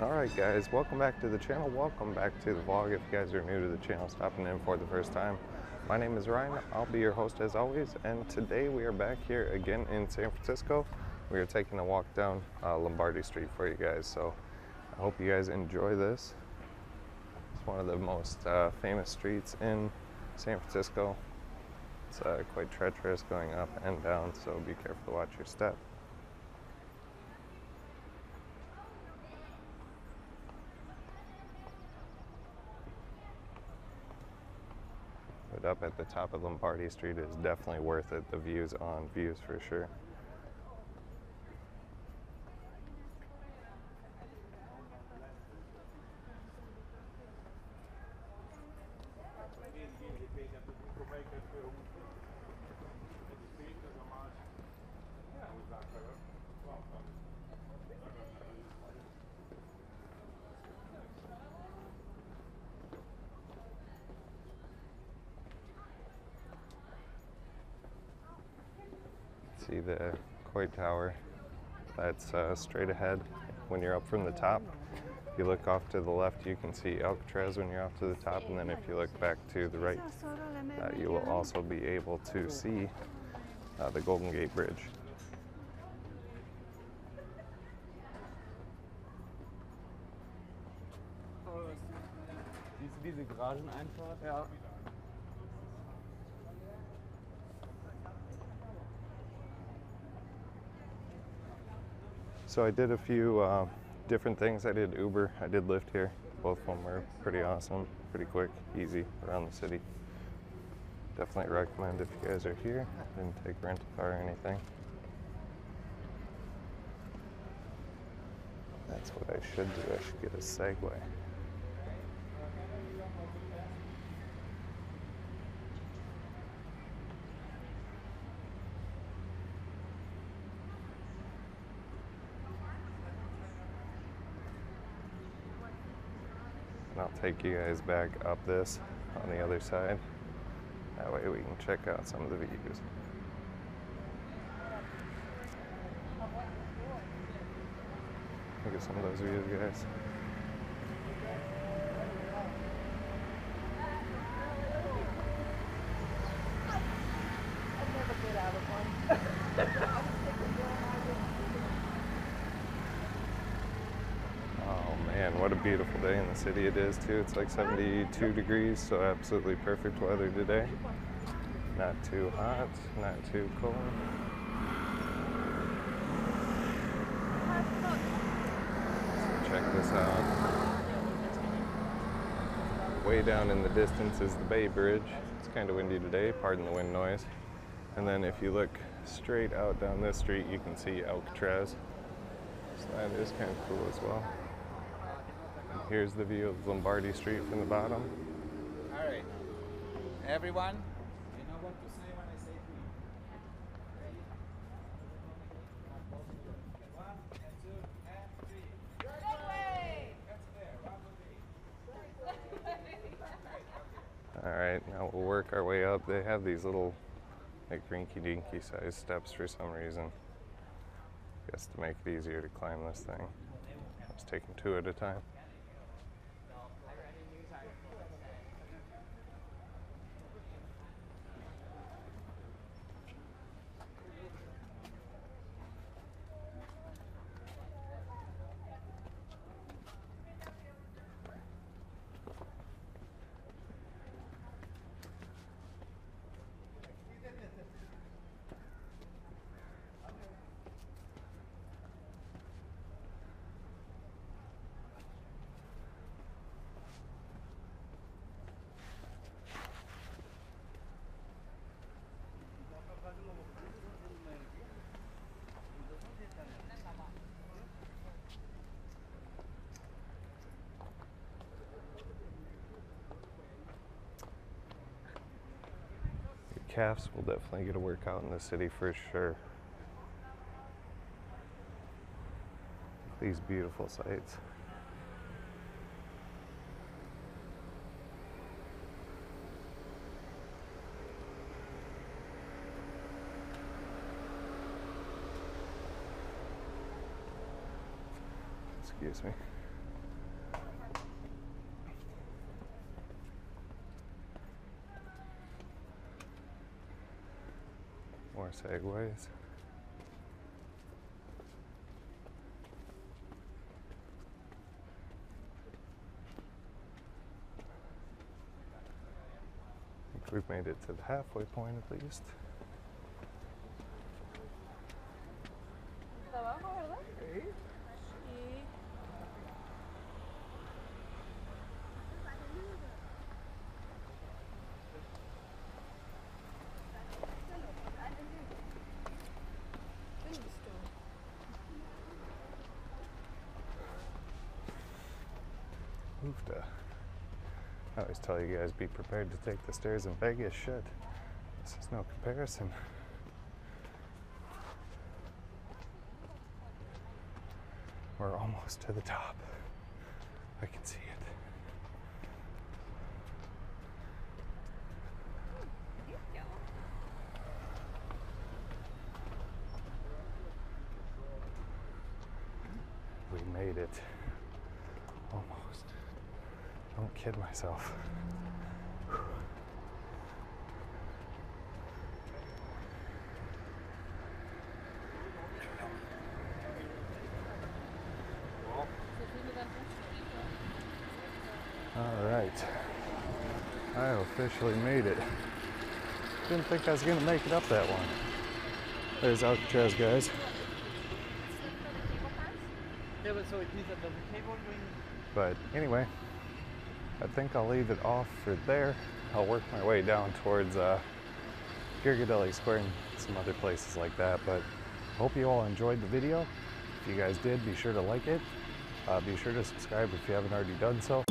Alright guys, welcome back to the channel, welcome back to the vlog. If you guys are new to the channel, stopping in for the first time, my name is Ryan, I'll be your host as always, and today we are back here again in San Francisco. We are taking a walk down Lombard Street for you guys, so I hope you guys enjoy this. It's one of the most famous streets in San Francisco. It's quite treacherous going up and down, so be careful to watch your step. But up at the top of Lombard Street is definitely worth it. The views on views for sure. See the Koi Tower, that's straight ahead when you're up from the top. If you look off to the left, you can see Alcatraz when you're off to the top, and then if you look back to the right, you will also be able to see the Golden Gate Bridge. Siehst du diese Garageneinfahrt? Ja. So I did a few different things. I did Uber, I did Lyft here. Both of them were pretty awesome, pretty quick, easy around the city. Definitely recommend if you guys are here. Didn't take rental car or anything. That's what I should do. I should get a Segway. And I'll take you guys back up this on the other side. That way we can check out some of the views. Look at some of those views, guys. Man, what a beautiful day in the city it is too. It's like 72 degrees, so absolutely perfect weather today. Not too hot, not too cold. So check this out. Way down in the distance is the Bay Bridge. It's kind of windy today, pardon the wind noise. And then if you look straight out down this street, you can see Alcatraz. So that is kind of cool as well. Here's the view of Lombard Street from the bottom. All right, everyone, you know what to say when I say three. 1 and 2 and 3. Segway! That's there. All right, now we'll work our way up. They have these little, like, rinky-dinky size steps for some reason. I guess to make it easier to climb this thing. I was taking 2 at a time. Calves will definitely get a workout in the city for sure. These beautiful sights. Excuse me. more segways. I think we've made it to the halfway point at least. Abajo, ¿verdad? Sí. Y Oofda. I always tell you guys, be prepared to take the stairs in Vegas. Shit, this is no comparison. We're almost to the top. I can see it. We made it. Almost. Don't kid myself. All right. I officially made it. Didn't think I was gonna make it up that one. There's Alcatraz, guys. Yeah, but so it means that there's a cable going. But anyway, I think I'll leave it off for there. I'll work my way down towards Ghirardelli Square and some other places like that. But hope you all enjoyed the video. If you guys did, be sure to like it. Be sure to subscribe if you haven't already done so.